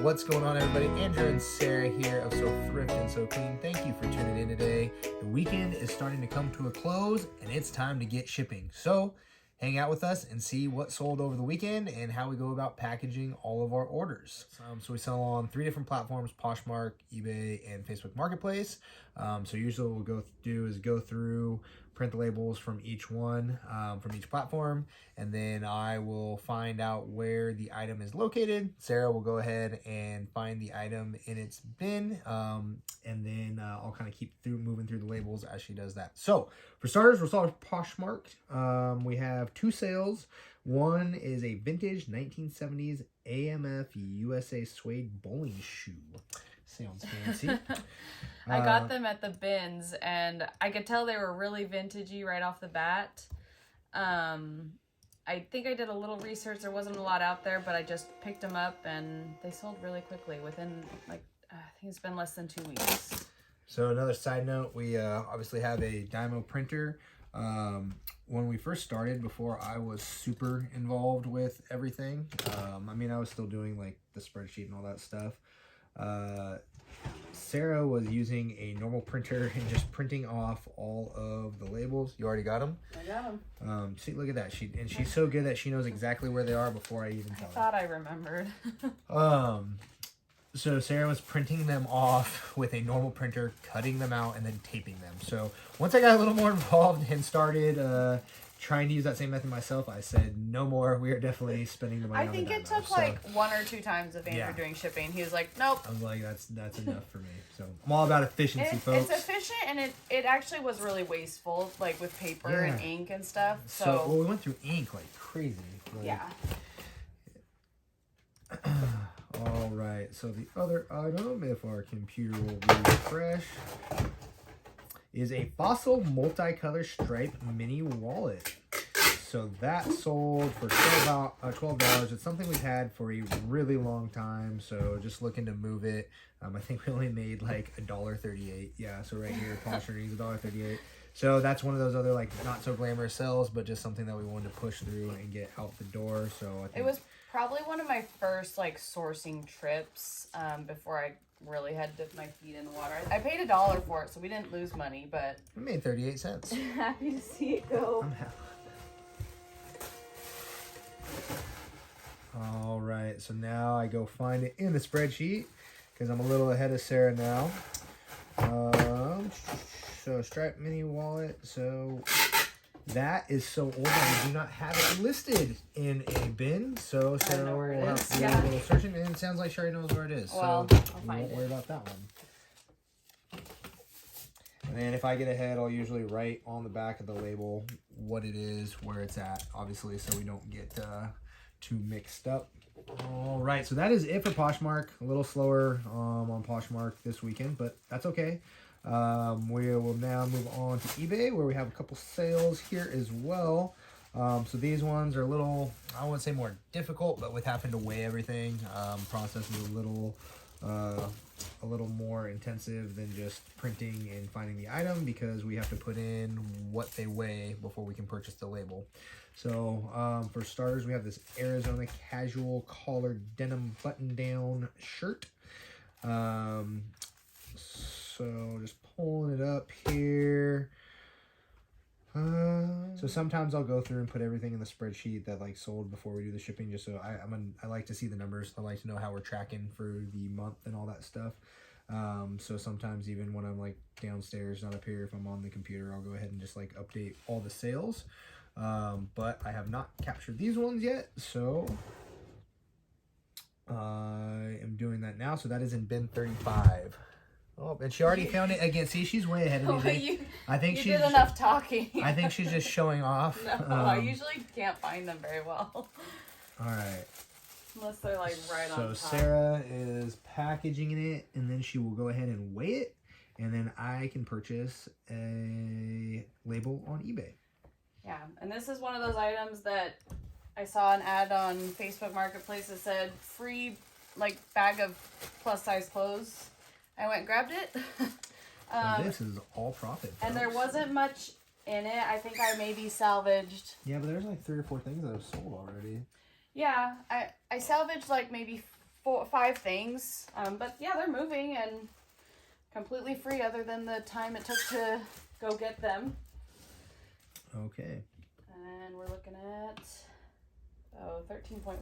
What's going on, everybody? Andrew and Sarah here of So Thrift and So Clean. Thank you for tuning in today. The weekend is starting to come to a close and it's time to get shipping. So hang out with us and see what sold over the weekend and how we go about packaging all of our orders. So we sell on 3 different platforms: Poshmark, eBay, and Facebook Marketplace. So usually what we'll go through, print the labels from each one, from each platform, and then I will find out where the item is located. Sarah will go ahead and find the item in its bin, and then I'll kind of keep moving through the labels as she does that. So for starters, we'll start with Poshmark. We have 2 sales. One is a vintage 1970s AMF USA suede bowling shoe. Sounds fancy. I got them at the bins, and I could tell they were really vintagey right off the bat. I think I did a little research. There wasn't a lot out there, but I just picked them up, and they sold really quickly within, I think it's been less than 2 weeks. So another side note, we obviously have a Dymo printer. When we first started, before I was super involved with everything, I was still doing like the spreadsheet and all that stuff. Sarah was using a normal printer and just printing off all of the labels. You already got them? I got them. See, look at that. She's so good that she knows exactly where they are before I even tell her. I thought I remembered. So Sarah was printing them off with a normal printer, cutting them out, and then taping them. So once I got a little more involved and started trying to use that same method myself, I said, no more. We are definitely spending the money on the I think it took Dymo. like 1 or 2 times of Andrew doing shipping. He was like, nope. I was like, that's enough for me. So I'm all about efficiency, folks. It's efficient, and it actually was really wasteful, like with paper and ink and stuff. So we went through ink like crazy. Yeah. All right, so the other item, if our computer will refresh, is a Fossil multicolor stripe mini wallet. So that sold for $12. It's something we've had for a really long time, so just looking to move it. I think we only made like $1.38. Yeah, so right here, Poshmark is $1.38. So that's one of those other like not so glamorous sells, but just something that we wanted to push through and get out the door. So I think it was probably one of my first like sourcing trips before I really had dipped my feet in the water. I paid $1 for it, so we didn't lose money, but we made 38 cents. Happy to see it go. All right, so now I go find it in the spreadsheet because I'm a little ahead of Sarah now. So Stripe mini wallet. So that is so old that we do not have it listed in a bin. So Sarah will have to do a little searching, and it sounds like Sherry knows where it is. Well, so I'll we find won't it. worry about that one. And then if I get ahead, I'll usually write on the back of the label what it is, where it's at, obviously, so we don't get too mixed up. All right, so that is it for Poshmark. A little slower on Poshmark this weekend, but that's okay. We will now move on to eBay, where we have a couple sales here as well. So these ones are a little, I wouldn't say more difficult, but with having to weigh everything, process is a little more intensive than just printing and finding the item, because we have to put in what they weigh before we can purchase the label. So for starters, we have this Arizona casual collared denim button-down shirt. So just pulling it up here. So sometimes I'll go through and put everything in the spreadsheet that like sold before we do the shipping, just so I like to see the numbers. I like to know how we're tracking for the month and all that stuff. So sometimes even when I'm like downstairs, not up here, if I'm on the computer, I'll go ahead and just like update all the sales. But I have not captured these ones yet, so I am doing that now. So that is in bin 35. Oh, and she already found it again. See, she's way ahead of me. I think you did enough talking. I think she's just showing off. No, I usually can't find them very well. All right. Unless they're like right on top. So Sarah is packaging it, and then she will go ahead and weigh it, and then I can purchase a label on eBay. Yeah, and this is one of those items that I saw an ad on Facebook Marketplace that said free like bag of plus size clothes. I went and grabbed it. So this is all profit, folks. And there wasn't much in it. I think I maybe salvaged. Yeah, but there's like 3 or 4 things that have sold already. Yeah, I salvaged like maybe 5 things. But yeah, they're moving and completely free other than the time it took to go get them. Okay. And we're looking at 13.1.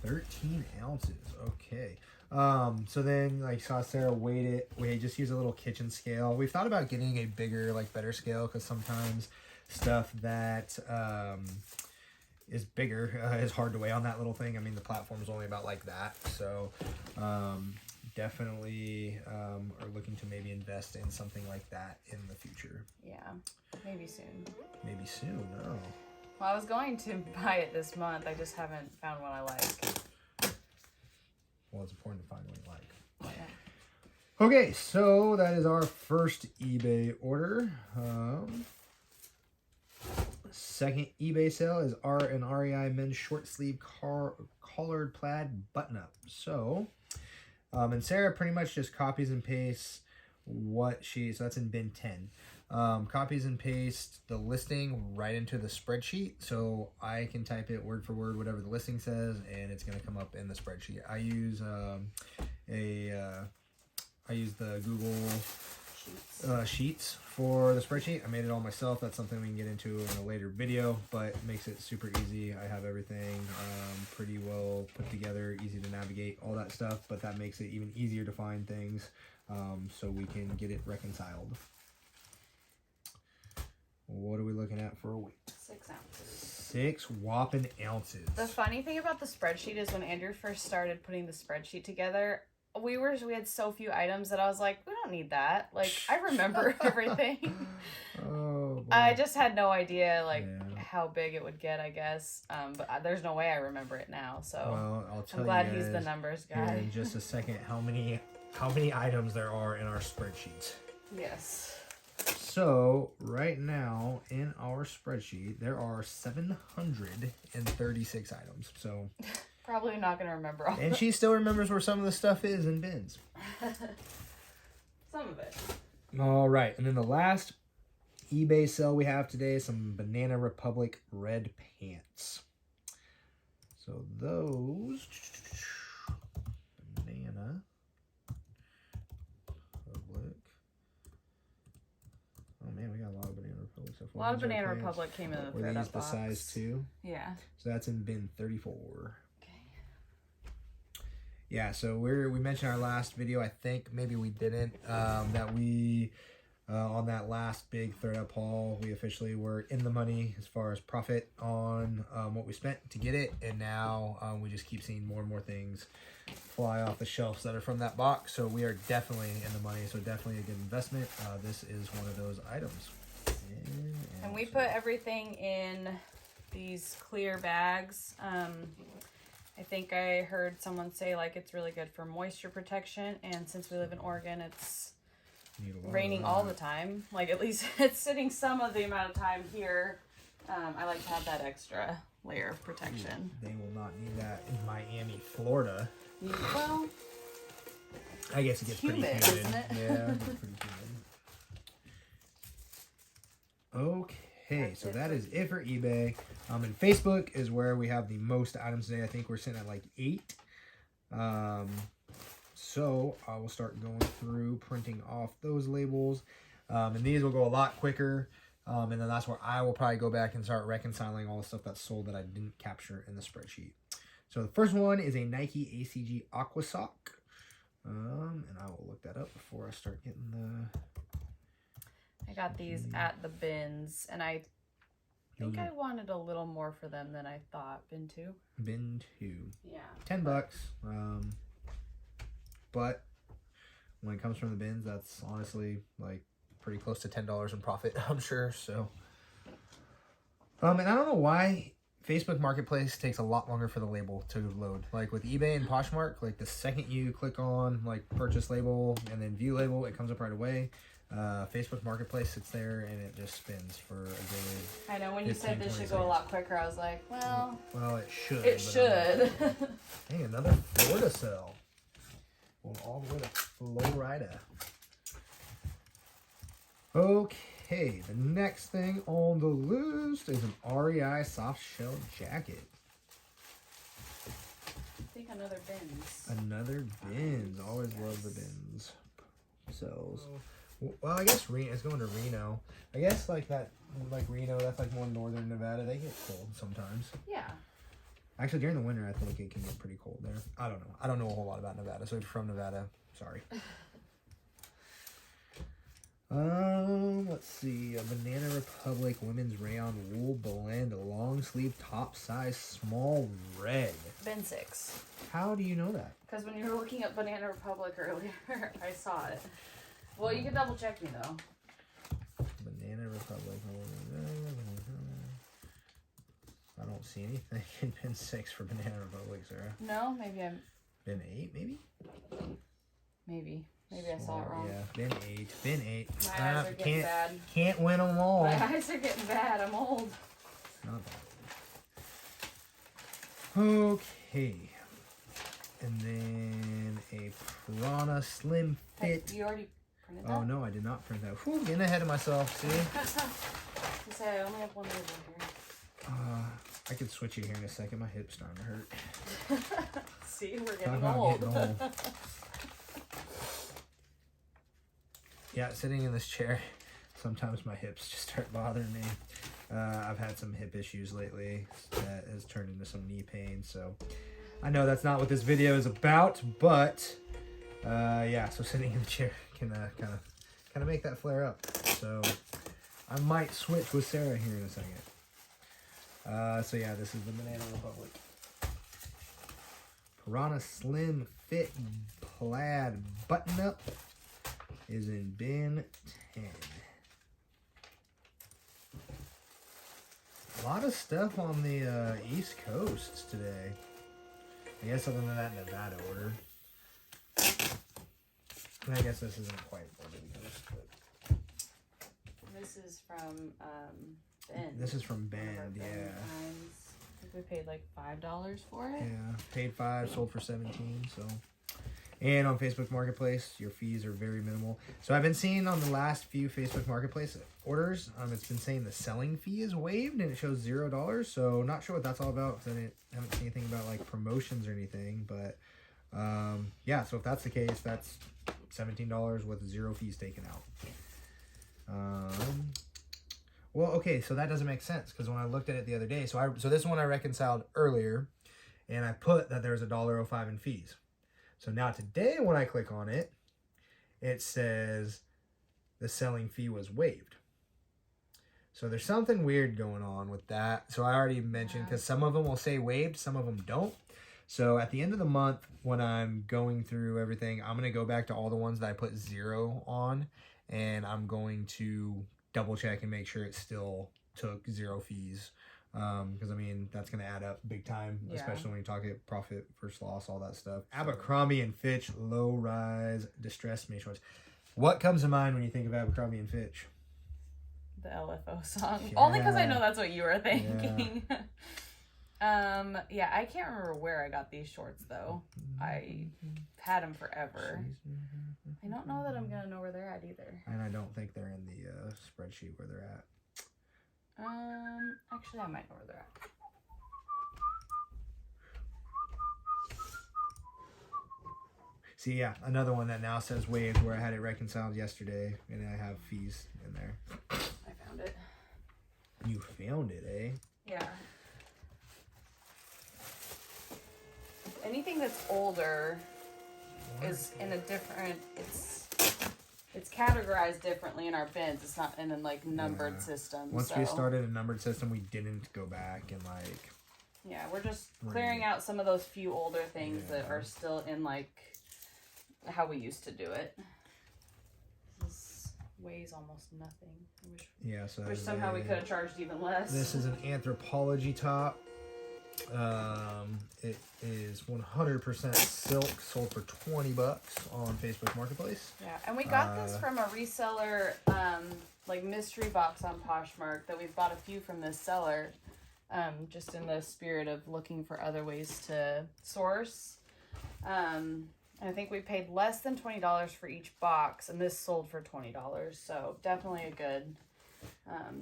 13 ounces. Okay. So then, like, saw Sarah weighed it. We just use a little kitchen scale. We've thought about getting a bigger, like, better scale, because sometimes stuff that is bigger is hard to weigh on that little thing. I mean, the platform's only about like that. So definitely are looking to maybe invest in something like that in the future. Yeah, maybe soon. Maybe soon. Oh. Well, I was going to buy it this month. I just haven't found one I like. Well, it's important to find one you like. Yeah. Okay, so that is our first eBay order. Second eBay sale is an REI men's short sleeve collared plaid button up. So, and Sarah pretty much just copies and pastes so that's in bin 10. Copies and paste the listing right into the spreadsheet, so I can type it word for word, whatever the listing says, and it's going to come up in the spreadsheet. I use the Google Sheets for the spreadsheet. I made it all myself. That's something we can get into in a later video, but it makes it super easy. I have everything pretty well put together, easy to navigate, all that stuff, but that makes it even easier to find things so we can get it reconciled. What are we looking at for a weight? 6 ounces. 6 whopping ounces. The funny thing about the spreadsheet is when Andrew first started putting the spreadsheet together, we had so few items that I was like, we don't need that. Like, I remember everything. Oh, boy. I just had no idea how big it would get, I guess. But there's no way I remember it now. So well, I'll tell I'm glad you guys he's the numbers here guy. in just a second how many items there are in our spreadsheet. Yes. So right now in our spreadsheet there are 736 items. So probably not gonna remember all. And she still remembers where some of the stuff is in bins. Some of it. All right, and then the last eBay sale we have today is some Banana Republic red pants. So those Banana Republic. Oh man, we got a lot of Banana Republic stuff. A lot of Banana Republic came in the Were these the box. size 2? Yeah. So that's in bin 34. Okay. Yeah, so we mentioned our last video, I think maybe we didn't, that we on that last big third up haul, we officially were in the money as far as profit on what we spent to get it, and now we just keep seeing more and more things fly off the shelves that are from that box. So we are definitely in the money, so definitely a good investment. This is one of those items. And we put everything in these clear bags. I think I heard someone say like it's really good for moisture protection, and since we live in Oregon, it's raining all the time. Like, at least it's sitting some of the amount of time here. I like to have that extra layer of protection. They will not need that in Miami, Florida. Well, I guess it gets humid, pretty humid. isn't it? Yeah, it's pretty humid. Okay, so that is it for eBay. And Facebook is where we have the most items today. I think we're sitting at like 8. So I will start going through printing off those labels. And these will go a lot quicker. And then that's where I will probably go back and start reconciling all the stuff that's sold that I didn't capture in the spreadsheet. So the first one is a Nike ACG Aqua Sock. And I will look that up before I start getting the... I got these at the bins, and I think I wanted a little more for them than I thought. Bin 2? Bin 2. Yeah. $10. But when it comes from the bins, that's honestly like pretty close to $10 in profit, I'm sure. So, and I don't know why Facebook Marketplace takes a lot longer for the label to load. Like with eBay and Poshmark, like the second you click on like purchase label and then view label, it comes up right away. Facebook Marketplace sits there and it just spins for a good. I know when you said this should go a lot quicker, I was like, well, it should. It should. Hey, another Florida sale. Going all the way to Florida. Okay, the next thing on the list is an REI soft shell jacket. think another bins. Another bins. Always love the bins. Sells. Well, I guess it's going to Reno. I guess like Reno, that's like more northern Nevada. They get cold sometimes. Yeah. Actually, during the winter, I think it can get pretty cold there. I don't know. I don't know a whole lot about Nevada. So if you're from Nevada, sorry. Let's see. A Banana Republic women's rayon wool blend, long sleeve, top size, small red. Bin 6. How do you know that? Because when you were looking at Banana Republic earlier, I saw it. Well, you can double check me though. Banana Republic. I don't see anything in bin 6 for Banana Republic, Sarah. No, maybe I'm. Bin 8, maybe? Maybe I saw it wrong. Yeah, bin 8. Bin 8. My eyes are getting bad. Can't win them all. My eyes are getting bad. I'm old. Not bad. Okay. And then a Prana Slim Fit. Hey, you already printed that? Oh, no, I did not print that. Whew, getting ahead of myself, see? You say I only have one label here. I could switch it here in a second. My hip's starting to hurt. See, we're getting old. Yeah, sitting in this chair, sometimes my hips just start bothering me. I've had some hip issues lately that has turned into some knee pain, so I know that's not what this video is about, but yeah, so sitting in the chair can kind of make that flare up. So I might switch with Sarah here in a second. So yeah, this is the Banana Republic. Prana Slim Fit Plaid Button Up is in bin 10. A lot of stuff on the East Coast today. I guess other than that Nevada order. And I guess this isn't quite Border Coast, but This is from Ben. this is from Bend, yeah. I think we paid like $5 for it. Yeah, paid 5, sold for 17, so. And on Facebook Marketplace, your fees are very minimal. So I've been seeing on the last few Facebook Marketplace orders, it's been saying the selling fee is waived and it shows $0. So not sure what that's all about because I haven't seen anything about like promotions or anything. But yeah, so if that's the case, that's $17 with 0 fees taken out. Well, okay, so that doesn't make sense because when I looked at it the other day, so this one I reconciled earlier, and I put that there's $1.05 in fees. So now today when I click on it, it says the selling fee was waived. So there's something weird going on with that. So I already mentioned, because some of them will say waived, some of them don't. So at the end of the month, when I'm going through everything, I'm going to go back to all the ones that I put 0 on, and I'm going to double check and make sure it still took 0 fees. Because I mean that's gonna add up big time, especially when you talk it profit versus loss, all that stuff. Abercrombie and Fitch low rise distressed mini shorts. What comes to mind when you think of Abercrombie and Fitch? The LFO song. Yeah. Only because I know that's what you were thinking. Yeah. Yeah, I can't remember where I got these shorts though. I had them forever. I don't know that I'm gonna know where they're at either. And I don't think they're in the spreadsheet where they're at. Actually, I might know where they're at. See, yeah, another one that now says waived where I had it reconciled yesterday, and I have fees in there. I found it. You found it, eh? Yeah. Anything that's older is in a different, it's categorized differently in our bins. It's not in a like numbered system. Once we started a numbered system, we didn't go back and like. Yeah, we're just clearing out some of those few older things that are still in like how we used to do it. This weighs almost nothing. So wish somehow we could have charged even less. This is an Anthropologie top. It is 100% silk, sold for $20 on Facebook Marketplace. Yeah, and we got this from a reseller, like mystery box on Poshmark that we've bought a few from this seller, just in the spirit of looking for other ways to source. I think we paid less than $20 for each box, and this sold for $20, so definitely a good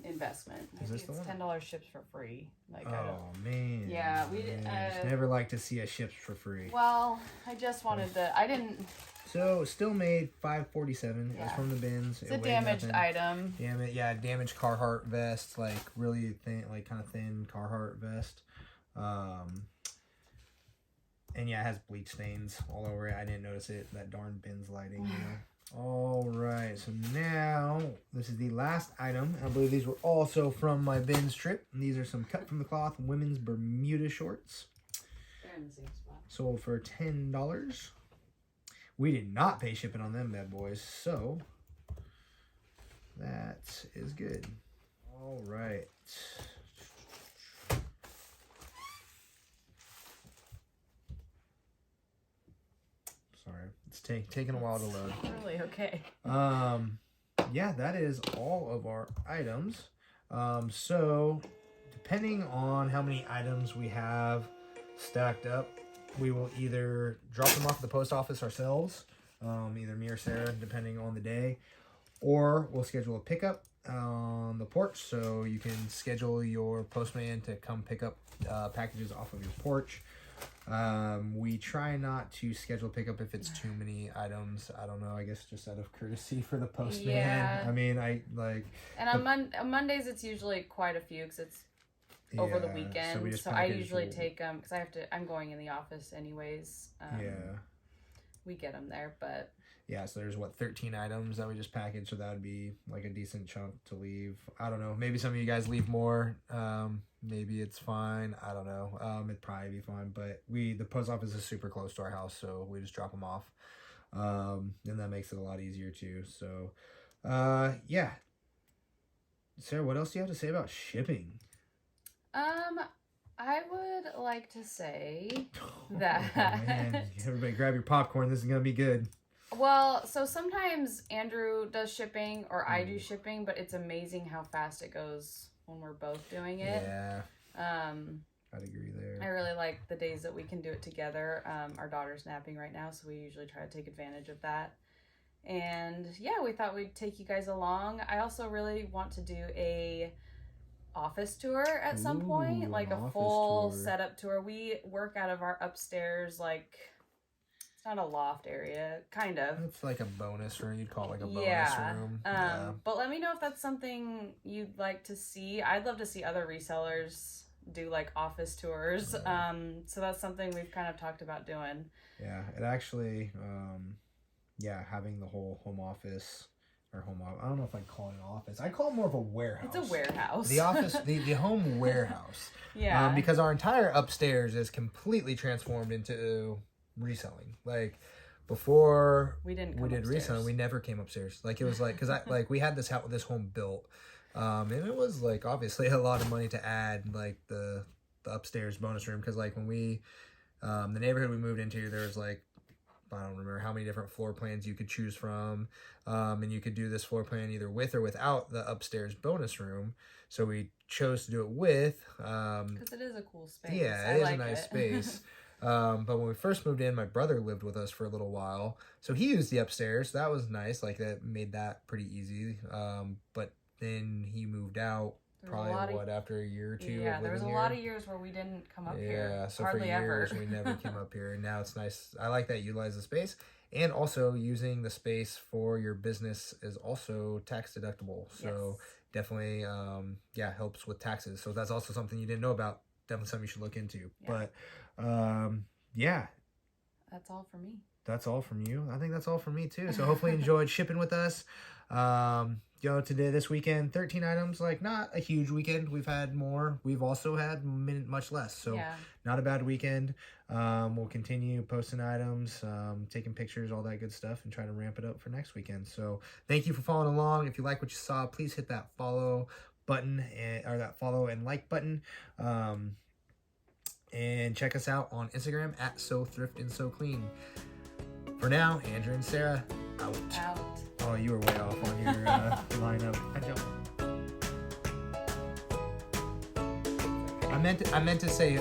investment. Is this the It's one? $10 ships for free. Like, Oh man. Yeah, we just never like to see a ships for free. Well, I just wanted to. I didn't. So still made $5.47. Yeah. It's from the bins. It's a damaged item. Damn it! Yeah, damaged Carhartt vest, like really thin, like kind of thin Carhartt vest. And yeah, it has bleach stains all over it. I didn't notice it. That darn bin's lighting, you know. All right, so now this is the last item. I believe these were also from my bins trip. And these are some cut from the cloth women's Bermuda shorts. They're in the same spot. Sold for $10. We did not pay shipping on them bad boys, so that is good. All right. Sorry, it's taking a while to load. Really okay. Yeah, that is all of our items. So depending on how many items we have stacked up, we will either drop them off at the post office ourselves, either me or Sarah, depending on the day, or we'll schedule a pickup on the porch, so you can schedule your postman to come pick up packages off of your porch. We try not to schedule pickup if it's too many items. I don't know, I guess just out of courtesy for the postman. Yeah. I mean, I like... And on Mondays, it's usually quite a few because it's over the weekend. So I usually take them because I'm going in the office anyways. We get them there, but... Yeah, so there's 13 items that we just packaged, so that would be like a decent chunk to leave. I don't know, maybe some of you guys leave more. Maybe it's fine. I don't know. It'd probably be fine, but the post office is super close to our house, so we just drop them off. And that makes it a lot easier too. So, yeah. Sarah, what else do you have to say about shipping? I would like to say that... Man. Everybody grab your popcorn. This is going to be good. Well, so sometimes Andrew does shipping or I do shipping, but it's amazing how fast it goes when we're both doing it. Yeah. I'd agree there. I really like the days that we can do it together. Our daughter's napping right now, so we usually try to take advantage of that. And yeah, we thought we'd take you guys along. I also really want to do a office tour at some point, like a full setup tour. We work out of our upstairs, like... Not a loft area, kind of. It's like a bonus room. You'd call it like a bonus room. But let me know if that's something you'd like to see. I'd love to see other resellers do like office tours. So that's something we've kind of talked about doing. Yeah, it actually, having the whole home office or home office. I don't know if I'd call it an office. I call it more of a warehouse. It's a warehouse. The office, the home warehouse. Yeah. Because our entire upstairs is completely transformed into reselling. Like before we did reselling, we never came upstairs. Like it was like, because we had this home built, and it was like obviously a lot of money to add like the upstairs bonus room, because like when we the neighborhood we moved into, there was like, I don't remember how many different floor plans you could choose from, and you could do this floor plan either with or without the upstairs bonus room. So we chose to do it with, because it is a cool space. Yeah, it is a nice space. But when we first moved in, my brother lived with us for a little while, so he used the upstairs. That was nice. Like that made that pretty easy. But then he moved out after a year or two. Yeah, there was a lot of years where we didn't come up here. Yeah, so for years we never came up here, and now it's nice. I like that you utilize the space, and also using the space for your business is also tax deductible. So definitely, helps with taxes. So that's also something you didn't know about. Definitely something you should look into. Yeah. But that's all for me. That's all from you. I think that's all from me too. So hopefully you enjoyed shipping with us. This weekend, 13 items, like not a huge weekend. We've had more. We've also had much less. So not a bad weekend. We'll continue posting items, taking pictures, all that good stuff, and try to ramp it up for next weekend. So thank you for following along. If you like what you saw, please hit that follow button or that follow and like button. And check us out on Instagram at So Thrift and So Clean. For now, Andrew and Sarah, out. Oh, you were way off on your lineup. I meant to say